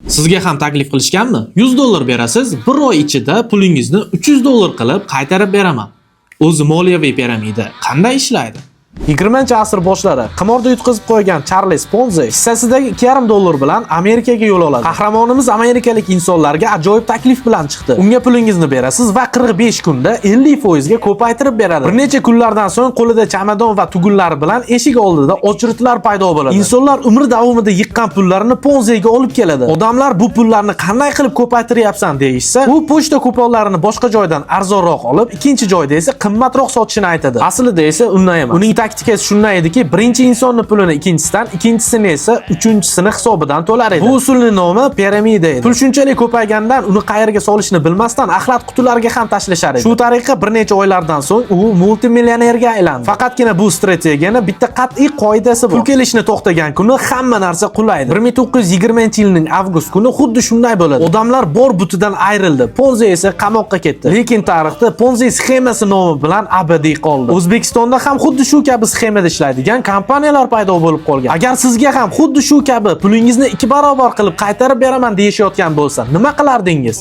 Sizga ham taklif qilishganmi? 100 dollar berasiz, bir oy ichida pulingizni 300 dollar qilib qaytarib beraman. O'zi moliyaviy piramida qanday ishlaydi? 20-asr boshlari qimorda yutqizib qo'ygan Charles Ponzi hissasidagi 2,5 dollar bilan Amerikaga yo'l oladi. Qahramonimiz amerikalik insonlarga ajoyib taklif bilan chiqdi. Unga pulingizni berasiz va 45 kunda 50% ga ko'paytirib beradi. Bir necha kunlardan so'ng qo'lida chamadon va tugunlari bilan eshik oldida ochritlar paydo bo'ladi. Insonlar umr davomida yiqqan pullarini Ponziga olib keladi. Odamlar bu pullarni qanday qilib ko'paytiryapsan deyishsa, u pochta kuponlarini boshqa joydan arzonroq olib, ikkinchi joyda esa qimmatroq sotishini aytadi. Aslida esa unday emas. Uning taktikasi shunday ediki, birinchi insonni pulini ikkinchisidan, ikkinchisini esa uchinchisini hisobidan to'lar edi. Bu usulning nomi piramida edi. Pul shunchalik ko'paygandan uni qayerga solishni bilmasdan axlat qutilariga ham tashlashar edi. Shu tariqa bir necha oylardan so'ng u multimillionerga aylandi. Faqatgina bu strategiyani bitta qat'iy qoidasi bor. Pul kelishni to'xtagan kuni hamma narsa qulaydi. 1920-yilning avgust kuni xuddi shunday bo'ladi. Odamlar bor butidan ayrildi. Ponzi esa qamoqqa ketdi. Lekin tarixda Ponzi sxemasi nomi bilan abadiy qoldi. O'zbekistonda ham xuddi shu kabi sxemada ishlaydigan kompaniyalar paydo bo'lib qolgan. Agar sizga ham xuddi shu kabi pulingizni 2 barobar qilib qaytarib beraman deyishayotgan bo'lsa, nima qilardingiz?